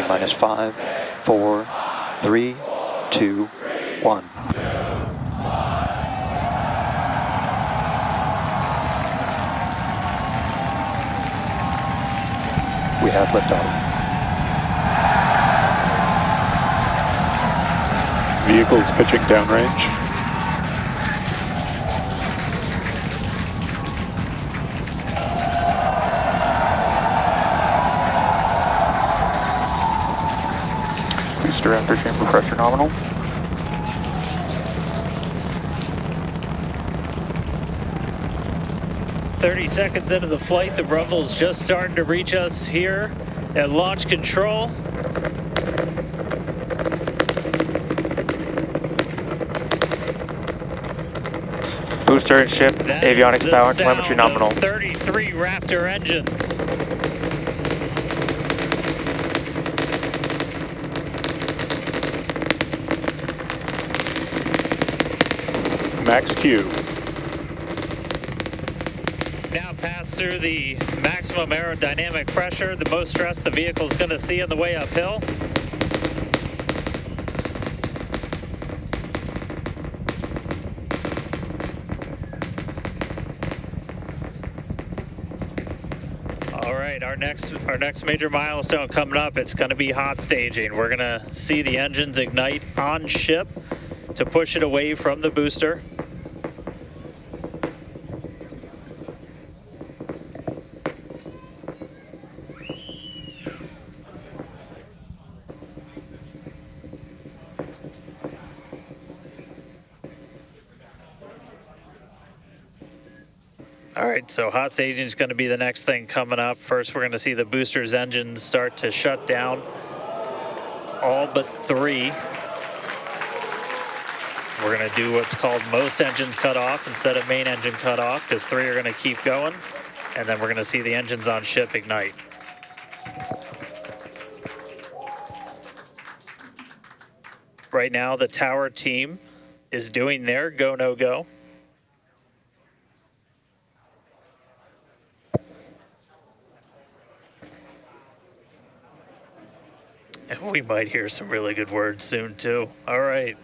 minus 5, 4, 3, 2, 1. We have liftoff. Vehicles pitching downrange. Booster after chamber pressure nominal. "30 seconds into the flight, the rumble's just starting to reach us here at launch control. Booster and ship, That avionics is power, the telemetry sound nominal. of 33 Raptor engines. Max Q. Now pass through the maximum aerodynamic pressure, the most stress the vehicle's going to see on the way uphill. All right, our next major milestone coming up, it's going to be hot staging. We're going to see the engines ignite on ship to push it away from the booster. All right, so hot staging is going to be the next thing coming up. First, we're going to see the booster's engines start to shut down, all but 3. We're going to do what's called most engines cut off instead of main engine cut off, because 3 are going to keep going, and then we're going to see the engines on ship ignite. Right now, the tower team is doing their go, no go. And we might hear some really good words soon, too. All right.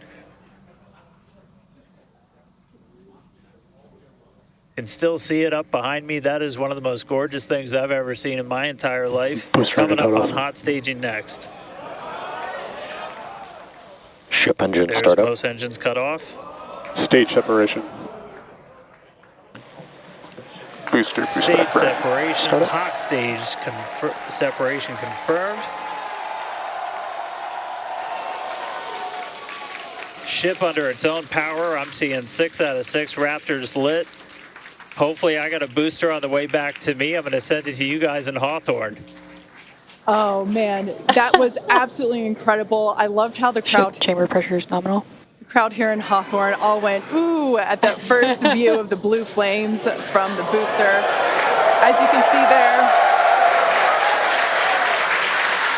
Can still see it up behind me. That is one of the most gorgeous things I've ever seen in my entire life. Coming up on hot staging next. Ship engine There's startup. most engines cut off. Stage separation. Booster Stage separation. separation, hot stage separation confirmed. Ship under its own power. I'm seeing 6 out of 6 Raptors lit. Hopefully I got a booster on the way back to me. I'm going to send it to you guys in Hawthorne. Oh man, that was absolutely incredible. I loved how the crowd Chamber pressure is nominal. The crowd here in Hawthorne all went ooh at that first view of the blue flames from the booster. As you can see there,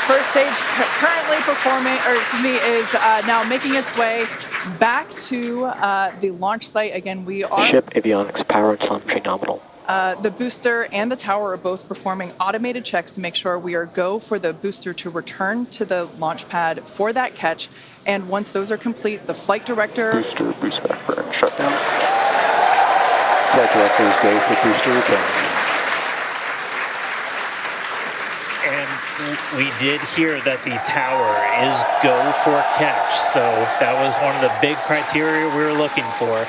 first stage currently performing, or excuse me, is now making its way back to the launch site. Again, we are Ship avionics power and telemetry nominal. the booster and the tower are both performing automated checks to make sure we are go for the booster to return to the launch pad for that catch. And once those are complete, the flight director... Boost back burn, shut down. Flight directors go for booster return. And we did hear that the tower is go for catch. So that was one of the big criteria we were looking for.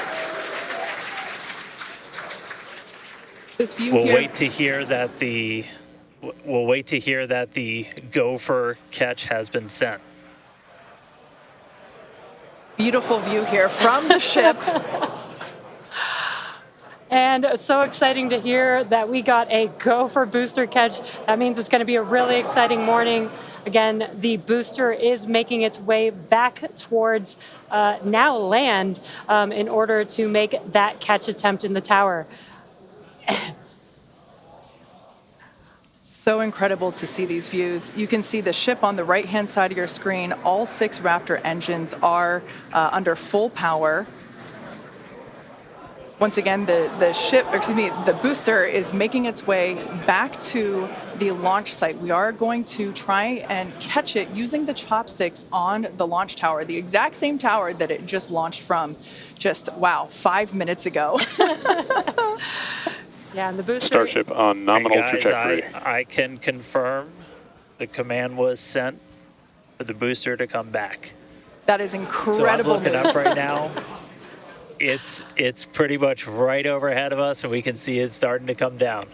This view We'll here, wait to hear that the go for catch has been sent. beautiful view here from the ship. And so exciting to hear that we got a go for booster catch. That means it's going to be a really exciting morning. Again, the booster is making its way back towards now land in order to make that catch attempt in the tower. So incredible to see these views. You can see the ship on the right-hand side of your screen. All 6 Raptor engines are under full power. Once again, the booster is making its way back to the launch site. We are going to try and catch it using the chopsticks on the launch tower, the exact same tower that it just launched from just, 5 minutes ago. Yeah, and the booster. Starship on nominal Guys, trajectory. I can confirm the command was sent for the booster to come back. That is So I'm incredible looking news. up right now. It's pretty much right overhead of us, and we can see it starting to come down.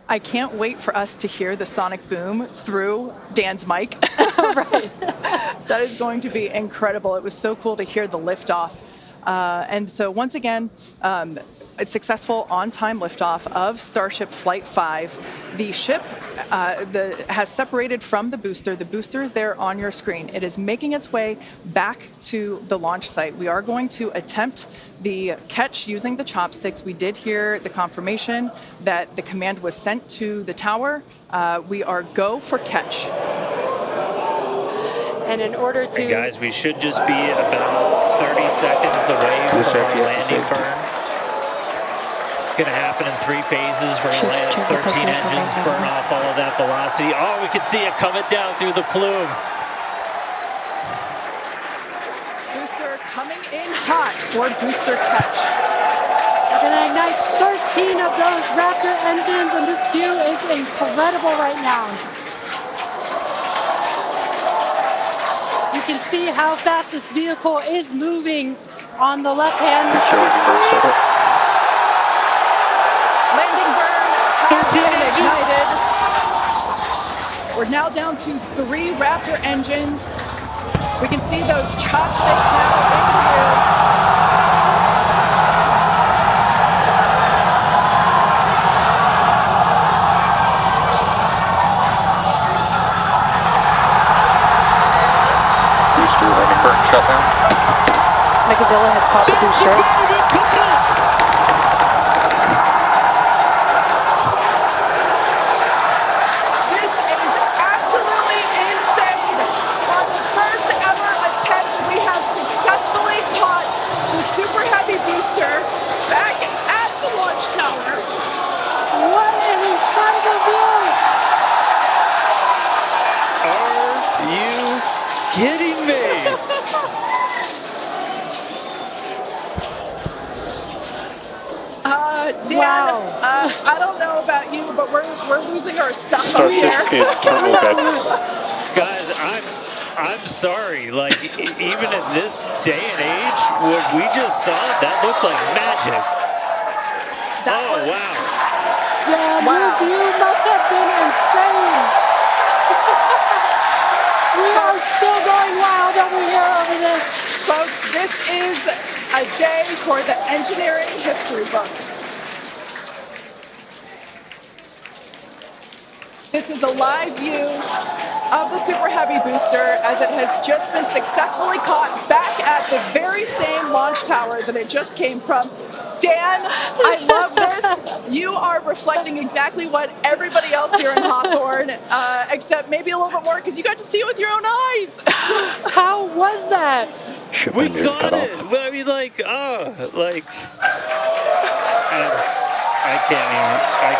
I can't wait for us to hear the sonic boom through Dan's mic. Right. That is going to be incredible. It was so cool to hear the liftoff. And so once again, a successful on-time liftoff of Starship Flight 5. The ship has separated from the booster. The booster is there on your screen. It is making its way back to the launch site. We are going to attempt the catch using the chopsticks. We did hear the confirmation that the command was sent to the tower. We are go for catch. And in order to. And guys, we should just be about 30 seconds away from our landing burn. It's going to happen in 3 phases. We're going to land 13 engines, burn off all of that velocity. Oh, we can see it coming down through the plume. Booster coming in hot for booster catch. We're going to ignite 13 of those Raptor engines, and this view is incredible right now. You can see how fast this vehicle is moving on the left-hand screen. Landing burn has 13 been engines. ignited. We're now down to 3 Raptor engines. We can see those chopsticks now in view. Booster landing burn shutdown. Megavilla has caught the booster. This is absolutely insane. On the first ever attempt, we have successfully caught the Super Heavy booster back at the launch tower. What an incredible view! Are you kidding me? Dan, Wow. I don't know about you, but we're losing our stuff up Starship here. in terminal bed. Guys, I'm sorry. Like, even in this day and age, what we just saw, that looked like magic. That Oh, was- wow. Dan, Wow. your view must have been insane. We are still going wild over here over this. Folks, this is a day for the engineering history books. This is a live view of the Super Heavy booster as it has just been successfully caught back at the very same launch tower that it just came from. Dan, I love this. You are reflecting exactly what everybody else here in Hawthorne, except maybe a little bit more because you got to see it with your own eyes. How was that? Ship We engine got cut it. off. Well, I mean, I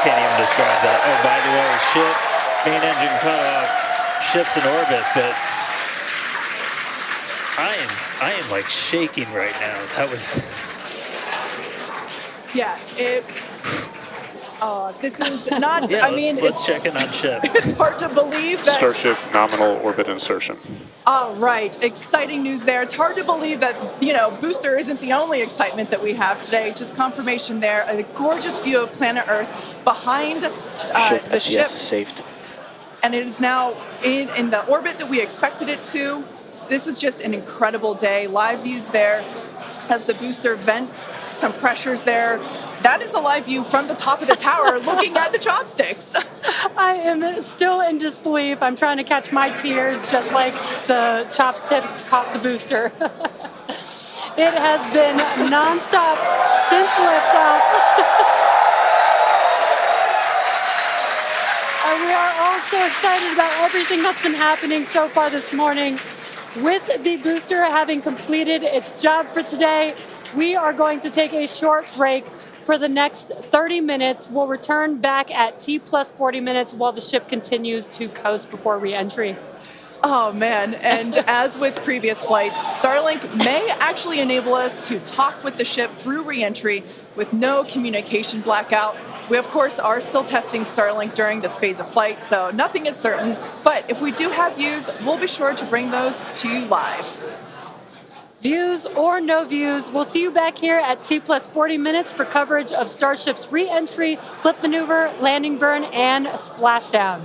can't even describe that. Oh, by the way, main engine cut off, ship's in orbit, but I am like shaking right now. That was. Yeah, this is not, Yeah, I mean, let's check in on ship. it's hard to believe that. Starship nominal orbit insertion. All right, exciting news there. It's hard to believe that, booster isn't the only excitement that we have today. Just confirmation there. A gorgeous view of planet Earth behind the ship. Yes, saved. And it is now in the orbit that we expected it to. This is just an incredible day. Live views there as the booster vents some pressures there. That is a live view from the top of the tower looking at the chopsticks. I am still in disbelief. I'm trying to catch my tears just like the chopsticks caught the booster. It has been nonstop since liftoff. And we are all so excited about everything that's been happening so far this morning. With the booster having completed its job for today, We are going to take a short break for the next 30 minutes. We'll return back at T plus 40 minutes while the ship continues to coast before re-entry. Oh man, and as with previous flights, Starlink may actually enable us to talk with the ship through re-entry with no communication blackout. We of course are still testing Starlink during this phase of flight, so nothing is certain, but if we do have views, we'll be sure to bring those to you live. Views or no views, we'll see you back here at T plus 40 minutes for coverage of Starship's re-entry, flip maneuver, landing burn, and splashdown.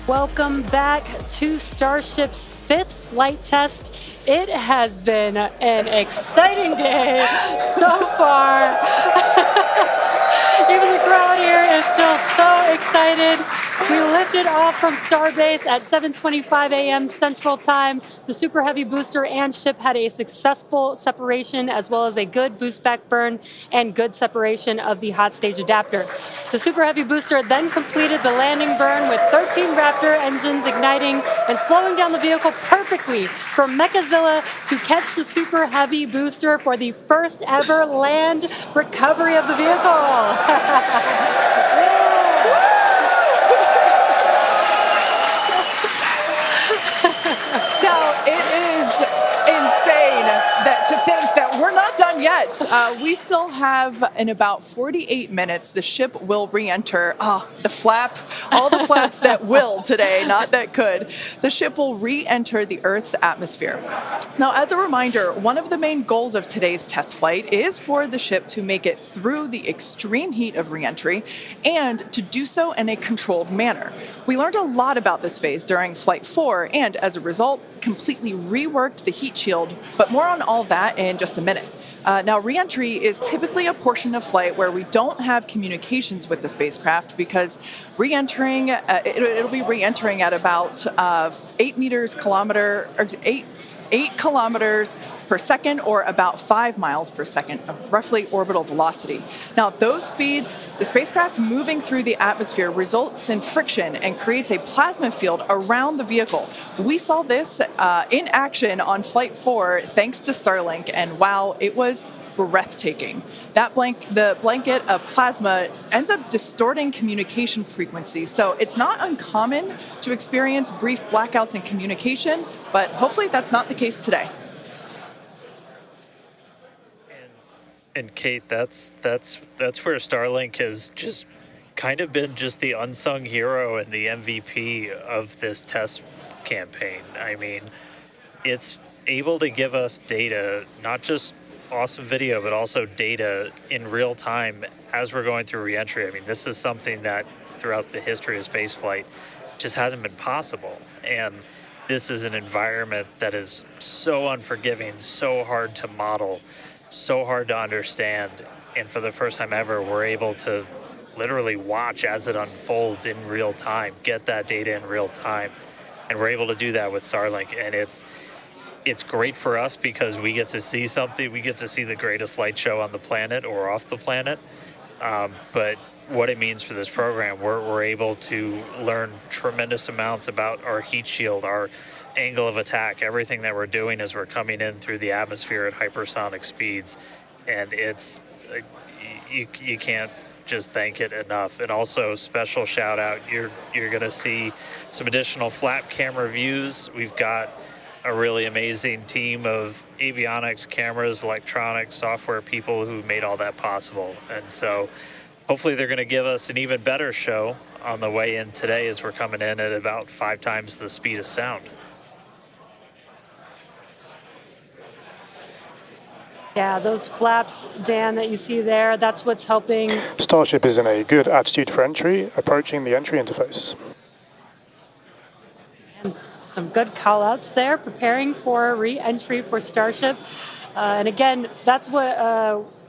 Welcome back to Starship's 5th flight test. It has been an exciting day so far. Even the crowd here is still so excited. We lifted off from Starbase at 7:25 a.m. Central Time. The Super Heavy booster and ship had a successful separation, as well as a good boost back burn and good separation of the hot stage adapter. The Super Heavy booster then completed the landing burn with 13 Raptor engines igniting and slowing down the vehicle perfectly for Mechazilla to catch the Super Heavy booster for the first ever land recovery of the vehicle. Now, it is insane to think that we're not done yet. We still have, in about 48 minutes, the ship will re-enter. The flap, all the flaps that will today, not that could. The ship will re-enter the Earth's atmosphere. Now, as a reminder, one of the main goals of today's test flight is for the ship to make it through the extreme heat of re-entry and to do so in a controlled manner. We learned a lot about this phase during Flight 4 and, as a result, completely reworked the heat shield, but more on all that in just a minute. Now, re-entry is typically a portion of flight where we don't have communications with the spacecraft because re-entering, it'll be re-entering at about 8 kilometers per second, or about 5 miles per second of roughly orbital velocity. Now, those speeds, the spacecraft moving through the atmosphere results in friction and creates a plasma field around the vehicle. We saw this in action on Flight 4 thanks to Starlink, and wow, it was breathtaking. The blanket of plasma ends up distorting communication frequency, so it's not uncommon to experience brief blackouts in communication, but hopefully that's not the case today. And Kate, that's where Starlink has just kind of been just the unsung hero and the MVP of this test campaign. I mean, it's able to give us data, not just awesome video, but also data in real time as we're going through reentry. I mean, this is something that throughout the history of spaceflight just hasn't been possible. And this is an environment that is so unforgiving, so hard to model, so hard to understand. And for the first time ever, we're able to literally watch as it unfolds in real time, get that data in real time. And we're able to do that with Starlink. And it's great for us because we get to see something. We get to see the greatest light show on the planet or off the planet. But what it means for this program, we're able to learn tremendous amounts about our heat shield, our angle of attack, everything that we're doing as we're coming in through the atmosphere at hypersonic speeds. And it's, you can't just thank it enough. And also, special shout out, you're going to see some additional flap camera views. We've got a really amazing team of avionics, cameras, electronics, software people who made all that possible. And so hopefully they're going to give us an even better show on the way in today as we're coming in at about 5 times the speed of sound. Yeah, those flaps, Dan, that you see there, that's what's helping. Starship is in a good attitude for entry, approaching the entry interface. Some good call-outs there, preparing for re-entry for Starship. And again, that's what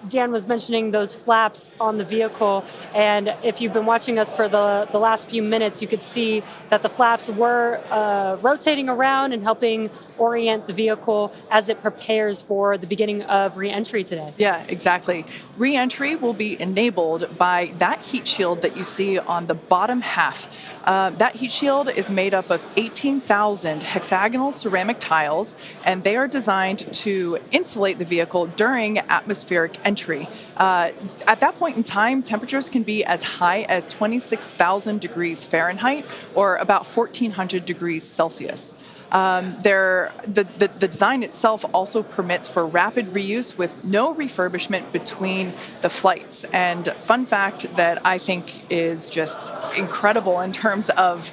Dan was mentioning, those flaps on the vehicle. And if you've been watching us for the last few minutes, you could see that the flaps were rotating around and helping orient the vehicle as it prepares for the beginning of re-entry today. Yeah, exactly. Re-entry will be enabled by that heat shield that you see on the bottom half. That heat shield is made up of 18,000 hexagonal ceramic tiles, and they are designed to insulate the vehicle during atmospheric entry. At that point in time, temperatures can be as high as 26,000 degrees Fahrenheit or about 1,400 degrees Celsius. The design itself also permits for rapid reuse with no refurbishment between the flights. And fun fact that I think is just incredible in terms of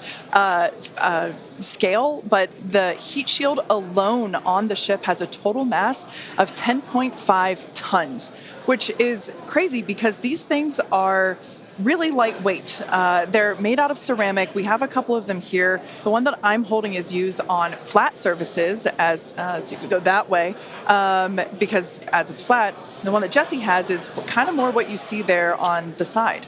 scale, but the heat shield alone on the ship has a total mass of 10.5 tons, which is crazy because these things are really lightweight. They're made out of ceramic. We have a couple of them here. The one that I'm holding is used on flat surfaces, as let's see if we go that way, because as it's flat. The one that Jesse has is kind of more what you see there on the side.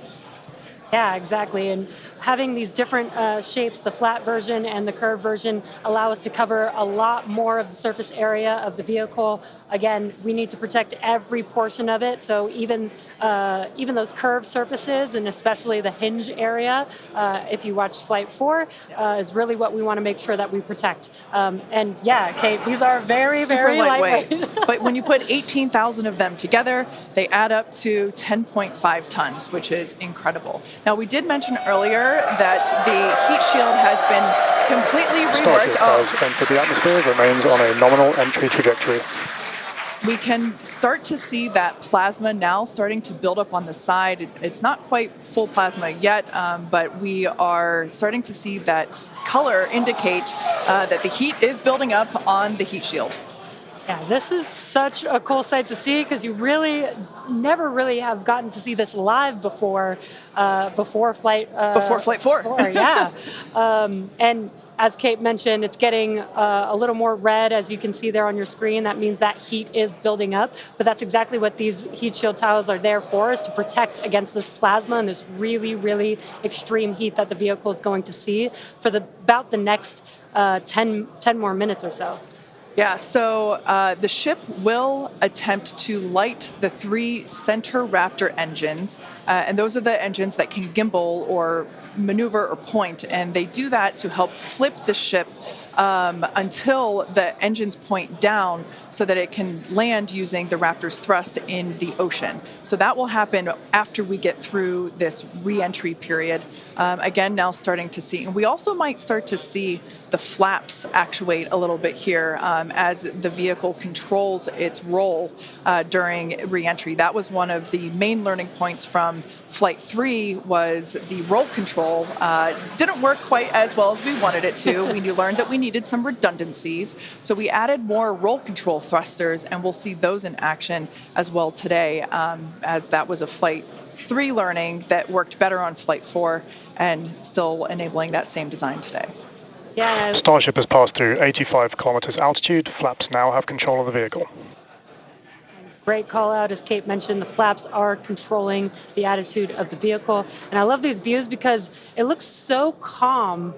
Yeah, exactly. And having these different shapes, the flat version and the curved version, allow us to cover a lot more of the surface area of the vehicle. Again, we need to protect every portion of it. So even those curved surfaces, and especially the hinge area, if you watched Flight 4, is really what we want to make sure that we protect. And yeah, Kate, these are very, Super very lightweight. But when you put 18,000 of them together, they add up to 10.5 tons, which is incredible. Now, we did mention earlier that the heat shield has been completely reworked. Starship has entered the atmosphere, remains on a nominal entry trajectory. We can start to see that plasma now starting to build up on the side. It's not quite full plasma yet, but we are starting to see that color indicate that the heat is building up on the heat shield. Yeah, this is such a cool sight to see because you really never really have gotten to see this live before Flight 4. Yeah. And as Kate mentioned, it's getting a little more red, as you can see there on your screen. That means that heat is building up. But that's exactly what these heat shield tiles are there for, is to protect against this plasma and this really, really extreme heat that the vehicle is going to see for about the next 10 more minutes or so. Yeah, so the ship will attempt to light the 3 center Raptor engines, and those are the engines that can gimbal or maneuver or point, and they do that to help flip the ship until the engines point down so that it can land using the Raptor's thrust in the ocean. So that will happen after we get through this re-entry period. Again, now starting to see. And we also might start to see the flaps actuate a little bit here as the vehicle controls its roll during re-entry. That was one of the main learning points from Flight 3 was the roll control didn't work quite as well as we wanted it to. We learned that we needed some redundancies. So we added more roll control thrusters, and we'll see those in action as well today, as that was a Flight 3 learning that worked better on Flight 4 and still enabling that same design today. Yeah. Starship has passed through 85 kilometers altitude. Flaps now have control of the vehicle. Great call out, as Kate mentioned, the flaps are controlling the attitude of the vehicle. And I love these views because it looks so calm.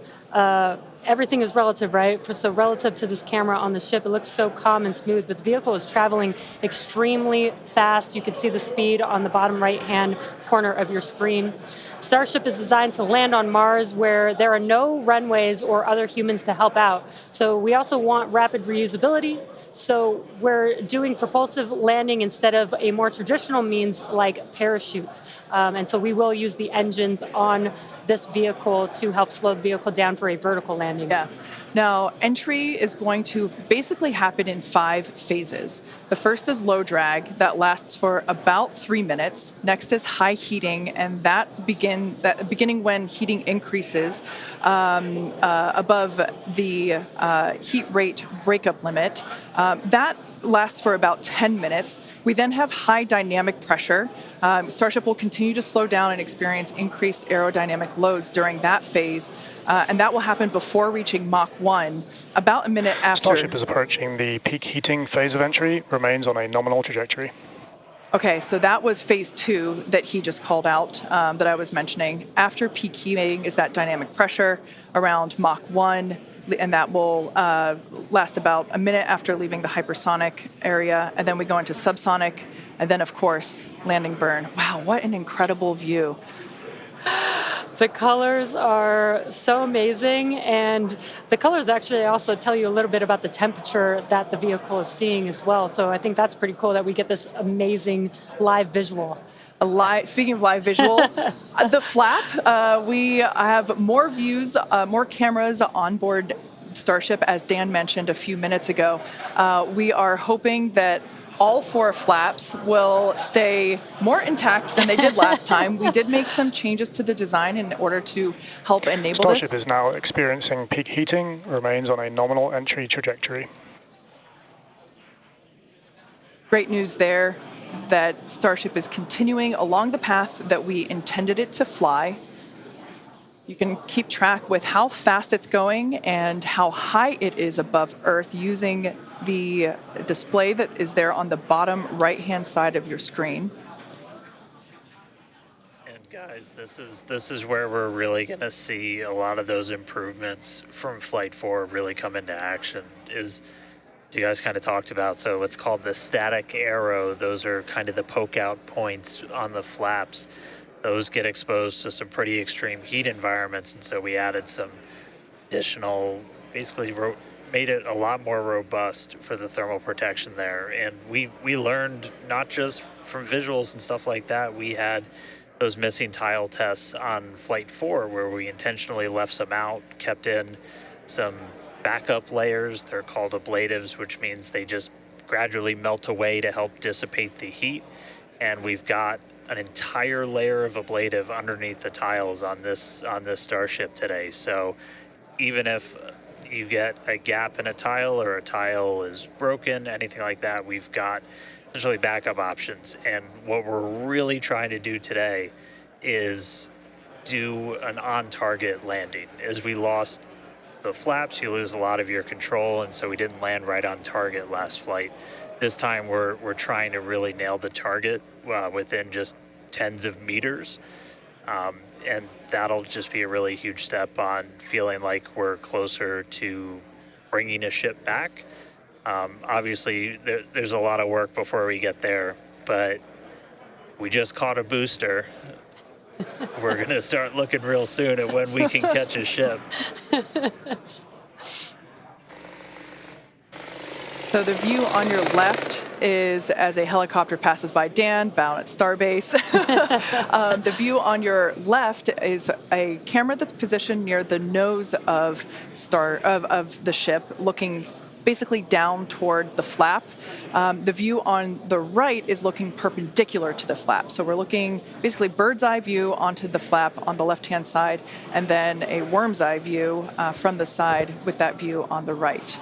Everything is relative, right? So relative to this camera on the ship, it looks so calm and smooth, but the vehicle is traveling extremely fast. You can see the speed on the bottom right-hand corner of your screen. Starship is designed to land on Mars where there are no runways or other humans to help out. So we also want rapid reusability. So we're doing propulsive landing instead of a more traditional means like parachutes. And so we will use the engines on this vehicle to help slow the vehicle down for a vertical landing. Yeah. Now, entry is going to basically happen in 5 phases. The first is low drag. That lasts for about 3 minutes. Next is high heating, and that beginning when heating increases above the heat rate breakup limit. That lasts for about 10 minutes. We then have high dynamic pressure. Starship will continue to slow down and experience increased aerodynamic loads during that phase, and that will happen before reaching Mach 1, about a minute after. Starship is approaching the peak heating phase of entry, remains on a nominal trajectory. Okay, so that was phase 2 that he just called out that I was mentioning. After peak heating is that dynamic pressure around Mach 1, and that will last about a minute after leaving the hypersonic area, and then we go into subsonic, and then, of course, landing burn. Wow, what an incredible view. The colors are so amazing, and the colors actually also tell you a little bit about the temperature that the vehicle is seeing as well. So I think that's pretty cool that we get this amazing live visual. Speaking of live visual, the flap, we have more views, more cameras on board Starship, as Dan mentioned a few minutes ago. We are hoping that all 4 flaps will stay more intact than they did last time. We did make some changes to the design in order to help enable this. Starship is now experiencing peak heating, remains on a nominal entry trajectory. Great news there. that Starship is continuing along the path that we intended it to fly. You can keep track with how fast it's going and how high it is above Earth using the display that is there on the bottom right-hand side of your screen. And guys, this is where we're really going to see a lot of those improvements from Flight 4 really come into action. Is you guys kind of talked about, so it's called the static arrow. Those are kind of the poke out points on the flaps. Those get exposed to some pretty extreme heat environments, and so we added some additional, basically made it a lot more robust for the thermal protection there. And we learned not just from visuals and stuff like that. We had those missing tile tests on Flight 4 where we intentionally left some out, kept in some backup layers. They're called ablatives, which means they just gradually melt away to help dissipate the heat. And we've got an entire layer of ablative underneath the tiles on this Starship today. So even if you get a gap in a tile or a tile is broken, anything like that, we've got essentially backup options. And what we're really trying to do today is do an on-target landing. As we lost the flaps, you lose a lot of your control, and so we didn't land right on target last flight. This time we're trying to really nail the target within just tens of meters, and that'll just be a really huge step on feeling like we're closer to bringing a ship back. Obviously, there's a lot of work before we get there, but we just caught a booster. We're going to start looking real soon at when we can catch a ship. So the view on your left is as a helicopter passes by Dan, bound at Starbase. The view on your left is a camera that's positioned near the nose of the ship, looking basically down toward the flap. The view on the right is looking perpendicular to the flap. So we're looking basically bird's eye view onto the flap on the left-hand side, and then a worm's eye view from the side with that view on the right.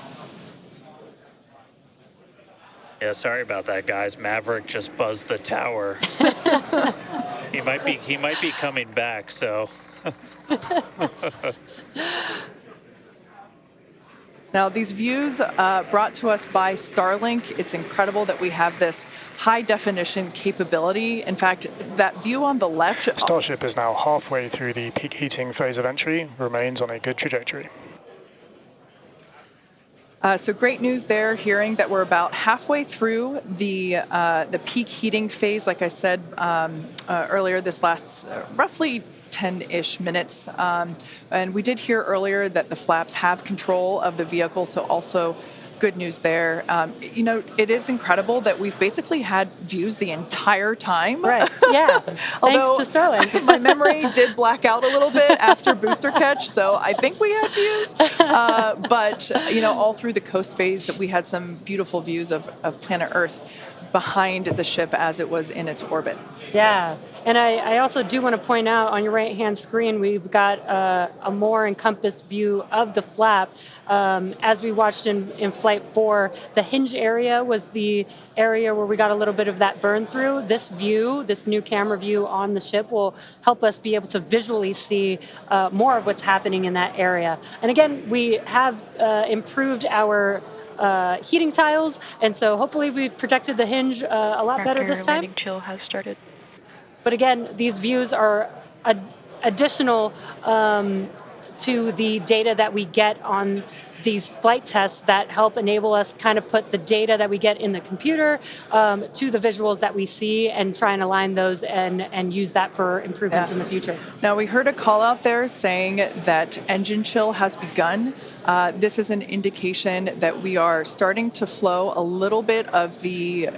Yeah, sorry about that, guys. Maverick just buzzed the tower. He might be coming back, so. Now, these views brought to us by Starlink. It's incredible that we have this high definition capability. In fact, that view on the left. Starship is now halfway through the peak heating phase of entry, remains on a good trajectory. So great news there, hearing that we're about halfway through the peak heating phase. Like I said earlier, this lasts roughly 10-ish minutes. And we did hear earlier that the flaps have control of the vehicle, so also good news there. It is incredible that we've basically had views the entire time. Right, yeah. Thanks to Starlink. My memory did black out a little bit after booster catch, so I think we had views. But all through the coast phase, we had some beautiful views of planet Earth behind the ship as it was in its orbit. Yeah, and I also do want to point out on your right-hand screen, we've got a more encompassed view of the flap. As we watched in Flight 4, the hinge area was the area where we got a little bit of that burn through. This view, this new camera view on the ship will help us be able to visually see more of what's happening in that area. And again, we have improved our heating tiles, and so hopefully we've protected the hinge a lot better this time. Landing chill has started. But again, these views are additional to the data that we get on these flight tests that help enable us kind of put the data that we get in the computer to the visuals that we see and try and align those and use that for improvements in the future. Now, we heard a call out there saying that engine chill has begun. This is an indication that we are starting to flow a little bit of the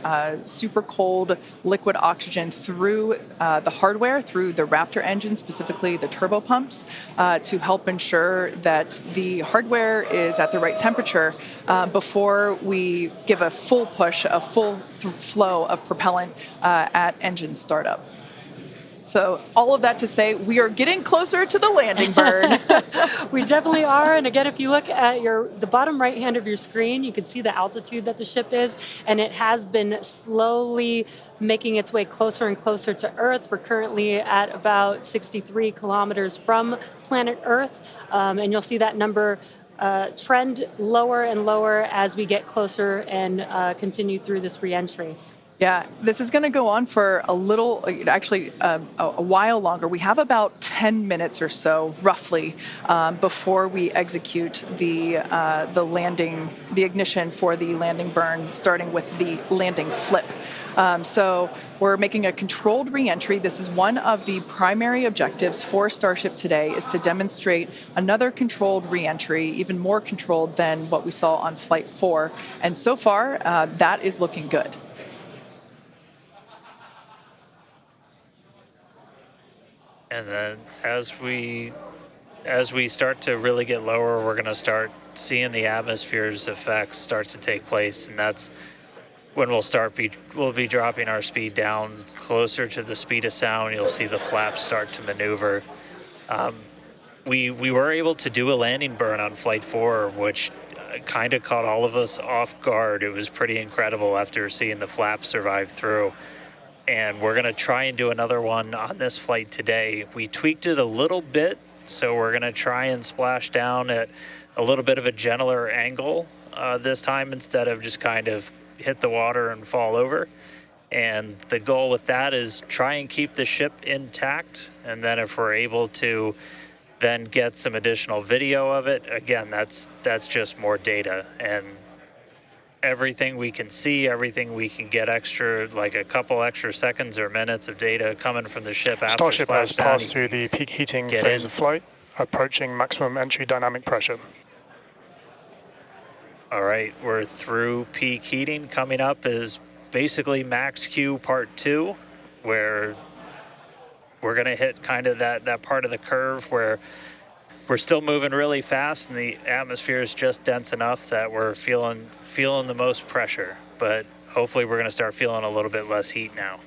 super cold liquid oxygen through the hardware, through the Raptor engine, specifically the turbo pumps, to help ensure that the hardware is at the right temperature before we give a full push, a full flow of propellant at engine startup. So all of that to say, we are getting closer to the landing burn. We definitely are. And again, if you look at the bottom right hand of your screen, you can see the altitude that the ship is, and it has been slowly making its way closer and closer to Earth. We're currently at about 63 kilometers from planet Earth, and you'll see that number trend lower and lower as we get closer and continue through this reentry. Yeah, this is going to go on for a little, actually a while longer. We have about 10 minutes or so, roughly, before we execute the landing, the ignition for the landing burn, starting with the landing flip. So we're making a controlled reentry. This is one of the primary objectives for Starship today, is to demonstrate another controlled reentry, even more controlled than what we saw on Flight 4. And so far, that is looking good. And then as we start to really get lower, we're going to start seeing the atmosphere's effects start to take place, and that's when we'll be dropping our speed down closer to the speed of sound. You'll see the flaps start to maneuver. We were able to do a landing burn on Flight 4, which kind of caught all of us off guard. It was pretty incredible after seeing the flaps survive through. And we're going to try and do another one on this flight today. We tweaked it a little bit, so we're going to try and splash down at a little bit of a gentler angle this time, instead of just kind of hit the water and fall over. And the goal with that is try and keep the ship intact, and then if we're able to then get some additional video of it, again, that's just more data. And everything we can see, everything we can get extra, like a couple extra seconds or minutes of data coming from the ship after Starship has splashdown. passed through the peak heating phase of flight, approaching maximum entry dynamic pressure. All right, we're through peak heating. Coming up is basically max Q part 2, where we're going to hit kind of that part of the curve where we're still moving really fast and the atmosphere is just dense enough that we're feeling the most pressure, but hopefully we're going to start feeling a little bit less heat now.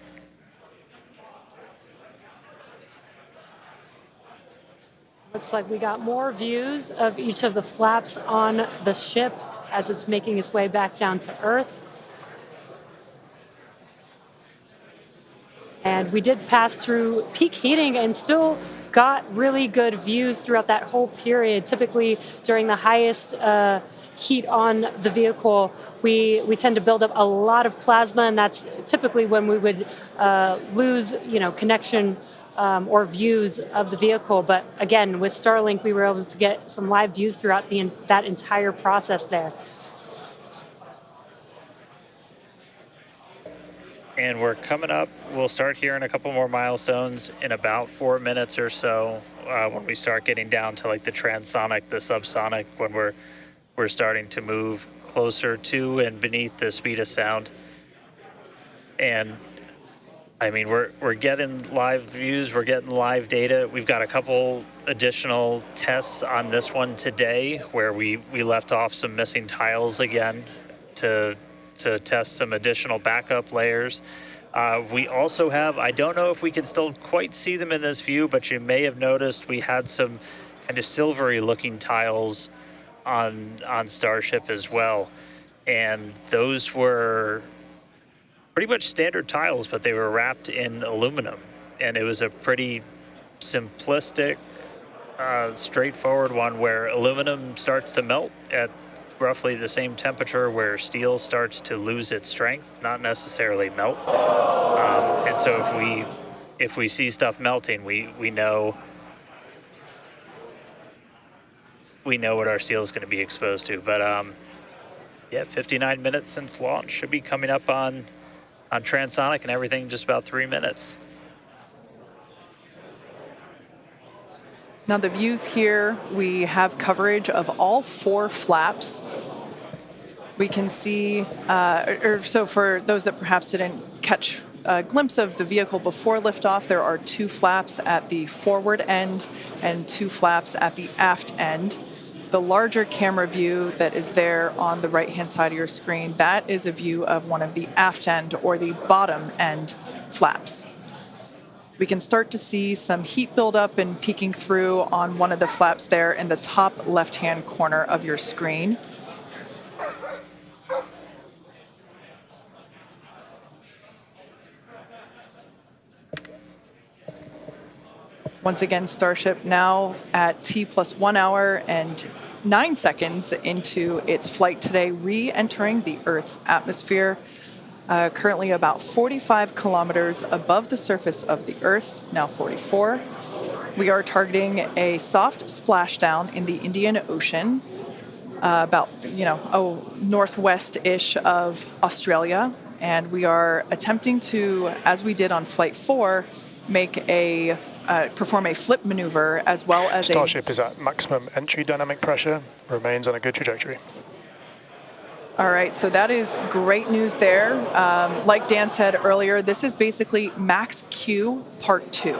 Looks like we got more views of each of the flaps on the ship as it's making its way back down to Earth. And we did pass through peak heating and still got really good views throughout that whole period. Typically during the highest heat on the vehicle, we tend to build up a lot of plasma, and that's typically when we would lose connection or views of the vehicle. But again, with Starlink, we were able to get some live views throughout that entire process there. And we're coming up, we'll start hearing a couple more milestones in about 4 minutes or so, when we start getting down to like the transonic, the subsonic, when we're starting to move closer to and beneath the speed of sound. And I mean, we're getting live views, we're getting live data. We've got a couple additional tests on this one today where we left off some missing tiles again to test some additional backup layers. We also have, I don't know if we can still quite see them in this view, but you may have noticed we had some kind of silvery looking tiles on Starship as well. And those were pretty much standard tiles, but they were wrapped in aluminum. And it was a pretty simplistic, straightforward one where aluminum starts to melt at roughly the same temperature where steel starts to lose its strength, not necessarily melt. And so if we see stuff melting, we know what our steel is going to be exposed to. But yeah, 59 minutes since launch, should be coming up on transonic and everything just about 3 minutes. Now the views here, we have coverage of all 4 flaps. We can see, so for those that perhaps didn't catch a glimpse of the vehicle before liftoff, there are 2 flaps at the forward end and 2 flaps at the aft end. The larger camera view that is there on the right-hand side of your screen, that is a view of one of the aft end or the bottom end flaps. We can start to see some heat buildup and peeking through on one of the flaps there in the top left-hand corner of your screen. Once again, Starship now at T plus 1 hour and 9 seconds into its flight today, re-entering the Earth's atmosphere, currently about 45 kilometers above the surface of the Earth, now 44. We are targeting a soft splashdown in the Indian Ocean, about, northwest-ish of Australia. And we are attempting to, as we did on Flight 4, perform a flip maneuver as well as Starship is at maximum entry dynamic pressure, remains on a good trajectory. All right, so that is great news there. Like Dan said earlier, this is basically max Q part 2.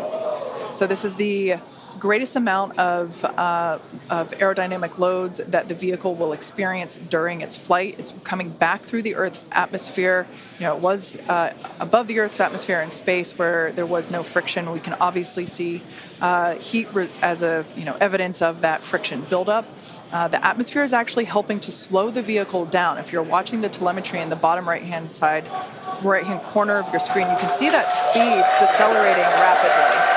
So this is the greatest amount of aerodynamic loads that the vehicle will experience during its flight. It's coming back through the Earth's atmosphere. It was above the Earth's atmosphere in space where there was no friction. We can obviously see heat as evidence of that friction buildup. The atmosphere is actually helping to slow the vehicle down. If you're watching the telemetry in the bottom right-hand corner of your screen, you can see that speed decelerating rapidly.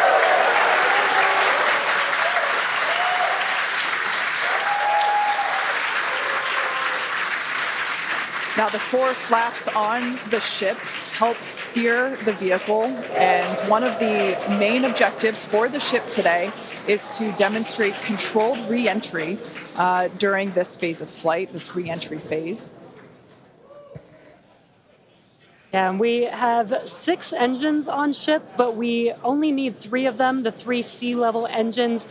Now, the 4 flaps on the ship help steer the vehicle, and one of the main objectives for the ship today is to demonstrate controlled re-entry during this phase of flight, this re-entry phase. Yeah, and we have 6 engines on ship, but we only need 3 of them, the 3 sea-level engines.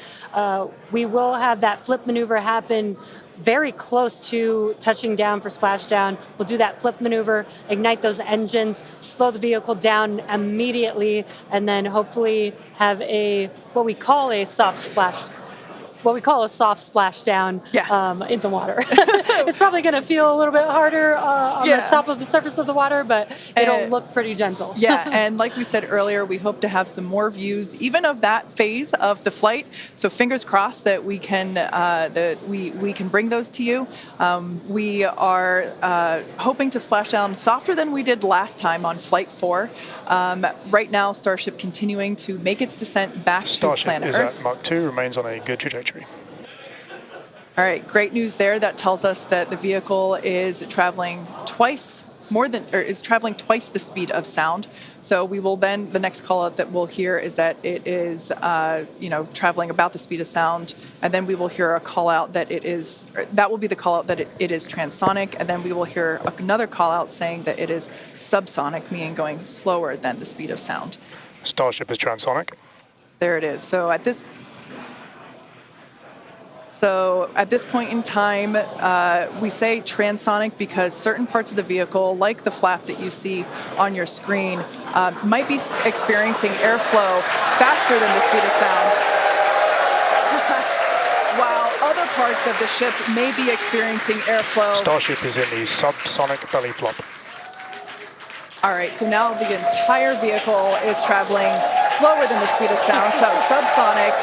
We will have that flip maneuver happen very close to touching down for splashdown. We'll do that flip maneuver, ignite those engines, slow the vehicle down immediately, and then hopefully have what we call a soft splashdown in the water. It's probably going to feel a little bit harder on the top of the surface of the water, but it'll look pretty gentle. Yeah, and like we said earlier, we hope to have some more views, even of that phase of the flight. So fingers crossed that we can we can bring those to you. We are hoping to splash down softer than we did last time on Flight 4. Right now, Starship continuing to make its descent back to planet Earth. Starship is at Mach 2, remains on a good trajectory. All right, great news there. That tells us that the vehicle is traveling twice the speed of sound. So we will then, the next call out that we'll hear is that it is, traveling about the speed of sound. And then we will hear a call out that that will be the call out that it is transonic. And then we will hear another call out saying that it is subsonic, meaning going slower than the speed of sound. Starship is transonic. There it is. So at this point in time, we say transonic because certain parts of the vehicle, like the flap that you see on your screen, might be experiencing airflow faster than the speed of sound, while other parts of the ship may be experiencing airflow. Starship is in the subsonic belly flop. All right, so now the entire vehicle is traveling slower than the speed of sound, so subsonic.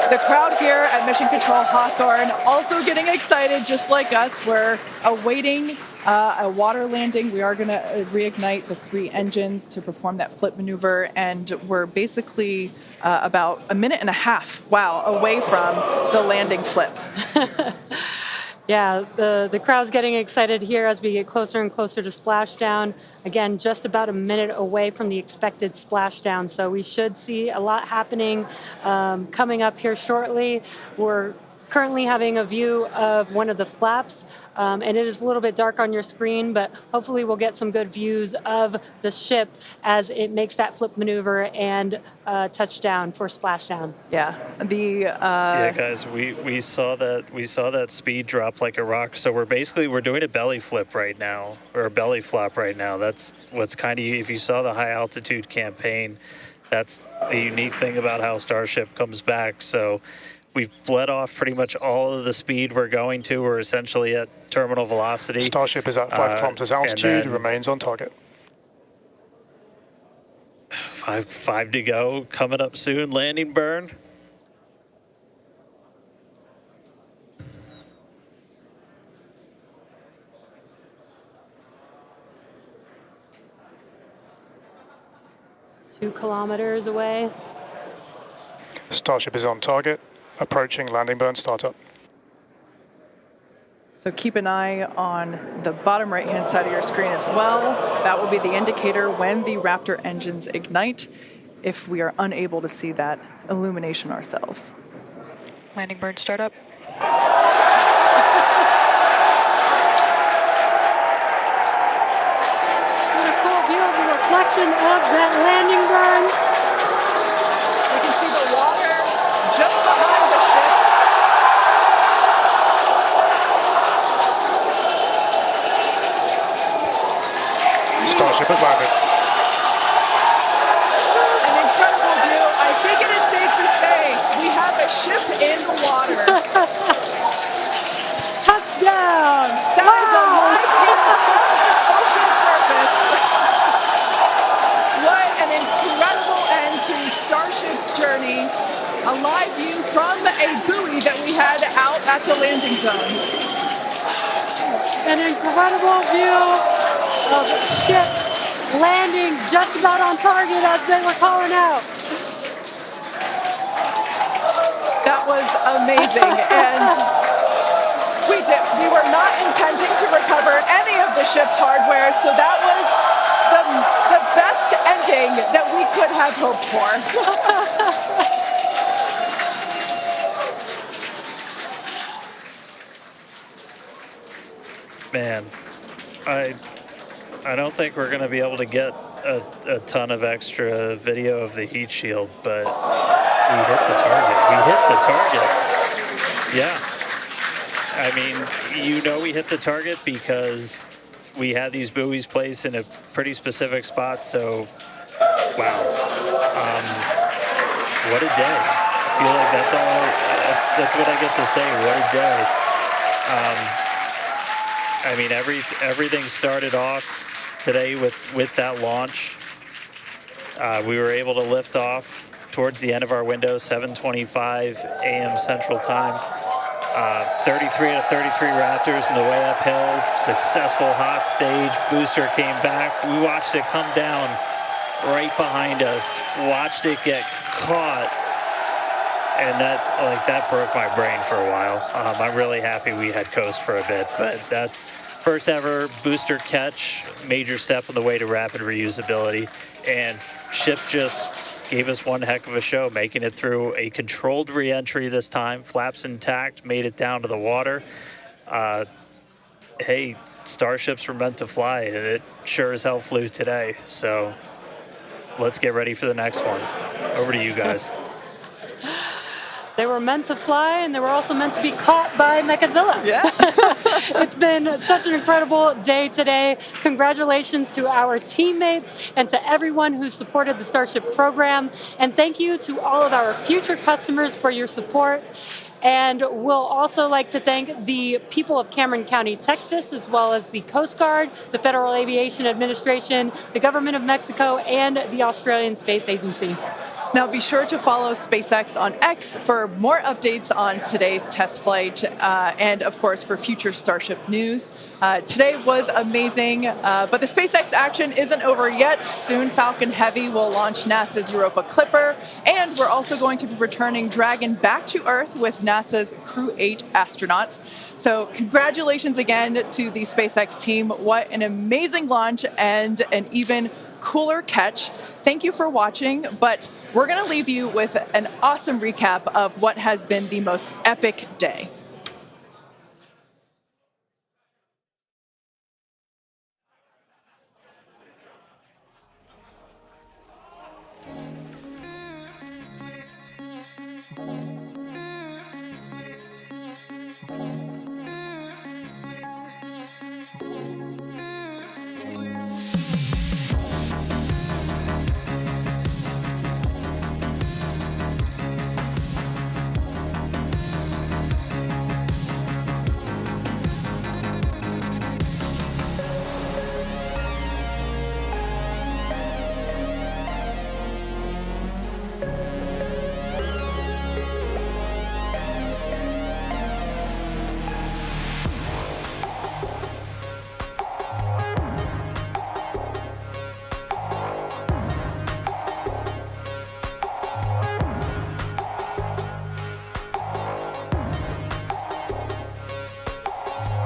The crowd here at Mission Control Hawthorne also getting excited, just like us. We're awaiting a water landing. We are going to reignite the 3 engines to perform that flip maneuver, and we're basically about a minute and a half, away from the landing flip. Yeah, the crowd's getting excited here as we get closer and closer to splashdown. Again, just about a minute away from the expected splashdown, so we should see a lot happening coming up here shortly. We're currently having a view of one of the flaps, and it is a little bit dark on your screen, but hopefully we'll get some good views of the ship as it makes that flip maneuver and touchdown for splashdown. Yeah, guys, we saw that speed drop like a rock. So we're doing a belly flip right now, or a belly flop right now. That's what's kind of, if you saw the high altitude campaign, that's the unique thing about how Starship comes back. So we've bled off pretty much all of the speed we're going to. We're essentially at terminal velocity. Starship is at 5 kilometers altitude, remains on target. 5 Five to go, coming up soon, landing burn. Two kilometers away. Starship is on target, approaching landing burn startup. So keep an eye on the bottom right-hand side of your screen as well. That will be the indicator when the Raptor engines ignite, if we are unable to see that illumination ourselves. Landing burn startup. What a cool view of the reflection of that landing burn. You can see the water just behind the ship. Starship has landed. An incredible view. I think it is safe to say we have a ship in the water. Touchdown! That is a live view from the ocean surface. What an incredible end to Starship's journey. A live view from a buoy that we had out at the landing zone. An incredible view of ship landing just about on target as they were calling out. That was amazing. And we were not intending to recover any of the ship's hardware, so that was the best ending that we could have hoped for. Man, I don't think we're going to be able to get a ton of extra video of the heat shield, but we hit the target. We hit the target. Yeah. I mean, we hit the target because we had these buoys placed in a pretty specific spot, so wow. What a day. I feel like that's what I get to say. What a day. I mean, everything started off today with that launch. We were able to lift off towards the end of our window, 7:25 a.m. Central Time. 33 out of 33 Raptors in the way uphill. Successful hot stage. Booster came back. We watched it come down right behind us. Watched it get caught. And that broke my brain for a while. I'm really happy we had coast for a bit, but that's first ever booster catch, major step on the way to rapid reusability. And ship just gave us one heck of a show, making it through a controlled re-entry this time, flaps intact, made it down to the water. Hey, Starships were meant to fly, and it sure as hell flew today. So let's get ready for the next one. Over to you guys. They were meant to fly, and they were also meant to be caught by Mechazilla. Yeah. It's been such an incredible day today. Congratulations to our teammates and to everyone who supported the Starship program. And thank you to all of our future customers for your support. And we'll also like to thank the people of Cameron County, Texas, as well as the Coast Guard, the Federal Aviation Administration, the Government of Mexico, and the Australian Space Agency. Now be sure to follow SpaceX on X for more updates on today's test flight and, of course, for future Starship news. Today was amazing, but the SpaceX action isn't over yet. Soon Falcon Heavy will launch NASA's Europa Clipper, and we're also going to be returning Dragon back to Earth with NASA's Crew 8 astronauts. So congratulations again to the SpaceX team. What an amazing launch and an even cooler catch. Thank you for watching, but we're going to leave you with an awesome recap of what has been the most epic day.